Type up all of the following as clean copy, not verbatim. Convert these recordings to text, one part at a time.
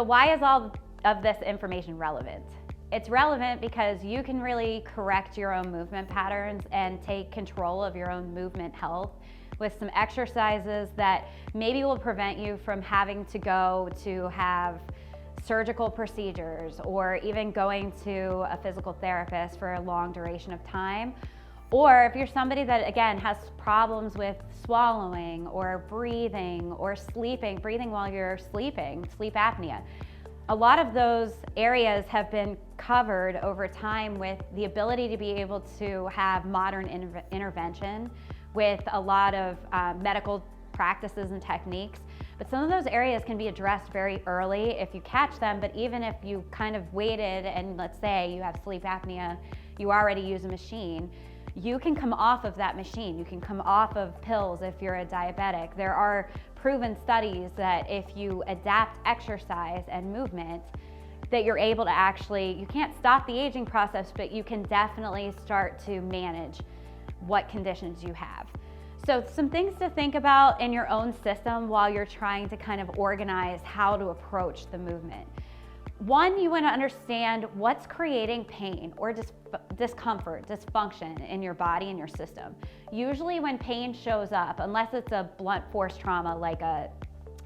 So why is all of this information relevant? It's relevant because you can really correct your own movement patterns and take control of your own movement health with some exercises that maybe will prevent you from having to go to have surgical procedures or even going to a physical therapist for a long duration of time. Or if you're somebody that, again, has problems with swallowing or breathing or breathing while you're sleeping, sleep apnea. A lot of those areas have been covered over time with the ability to be able to have modern intervention with a lot of medical practices and techniques. But some of those areas can be addressed very early if you catch them, but even if you kind of waited and let's say you have sleep apnea, you already use a machine, you can come off of that machine. You can come off of pills if you're a diabetic. There are proven studies that if you adapt exercise and movement, that you're able to actually, you can't stop the aging process, but you can definitely start to manage what conditions you have. So some things to think about in your own system while you're trying to kind of organize how to approach the movement. One, you want to understand what's creating pain or discomfort, dysfunction in your body and your system. Usually when pain shows up, unless it's a blunt force trauma like a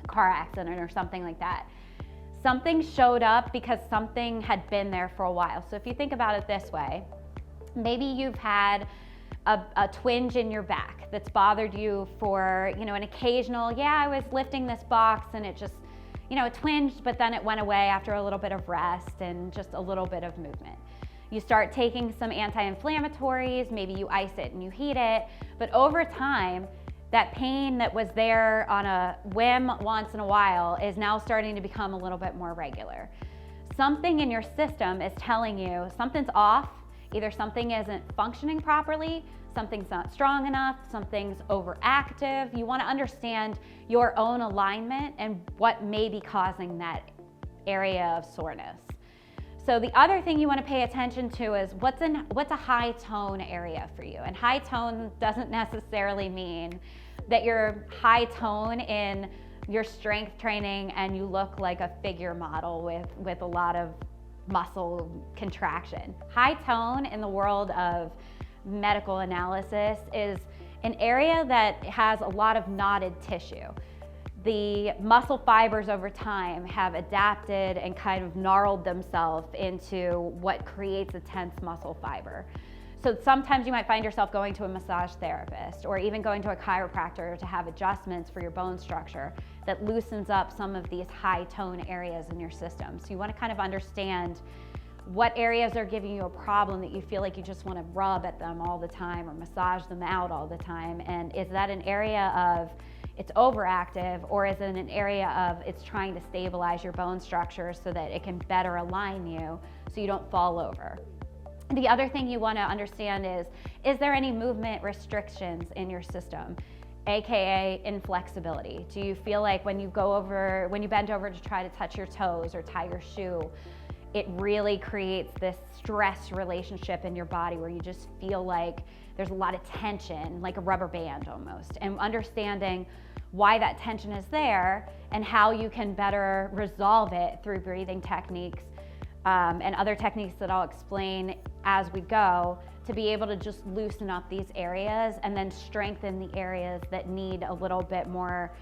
car accident or something like that, something showed up because something had been there for a while. So if you think about it this way, maybe you've had a twinge in your back that's bothered you for, an occasional, I was lifting this box and it just, it twinged, but then it went away after a little bit of rest and just a little bit of movement. You start taking some anti-inflammatories, maybe you ice it and you heat it, but over time, that pain that was there on a whim once in a while is now starting to become a little bit more regular. Something in your system is telling you something's off, either something isn't functioning properly, something's not strong enough, something's overactive. You want to understand your own alignment and what may be causing that area of soreness. So the other thing you want to pay attention to is what's a high tone area for you. And high tone doesn't necessarily mean that you're high tone in your strength training and you look like a figure model with a lot of muscle contraction. High tone in the world of medical analysis is an area that has a lot of knotted tissue. The muscle fibers over time have adapted and kind of gnarled themselves into what creates a tense muscle fiber. So sometimes you might find yourself going to a massage therapist or even going to a chiropractor to have adjustments for your bone structure that loosens up some of these high tone areas in your system. So you want to kind of understand what areas are giving you a problem that you feel like you just want to rub at them all the time or massage them out all the time. And is that an area of it's overactive, or is it an area of it's trying to stabilize your bone structure so that it can better align you so you don't fall over? The other thing you want to understand is there any movement restrictions in your system, AKA inflexibility? Do you feel like when you bend over to try to touch your toes or tie your shoe, it really creates this stress relationship in your body where you just feel like there's a lot of tension, like a rubber band almost, and understanding why that tension is there and how you can better resolve it through breathing techniques and other techniques that I'll explain as we go to be able to just loosen up these areas and then strengthen the areas that need a little bit more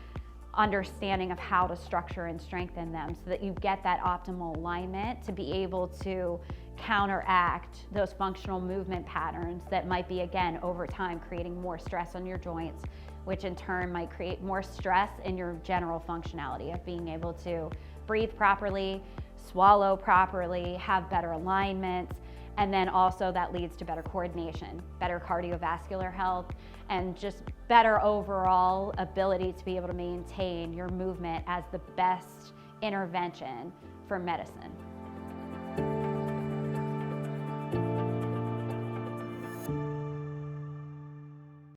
understanding of how to structure and strengthen them so that you get that optimal alignment to be able to counteract those functional movement patterns that might be, again, over time creating more stress on your joints, which in turn might create more stress in your general functionality of being able to breathe properly, swallow properly, have better alignment, and then also that leads to better coordination, better cardiovascular health, and just better overall ability to be able to maintain your movement as the best intervention for medicine.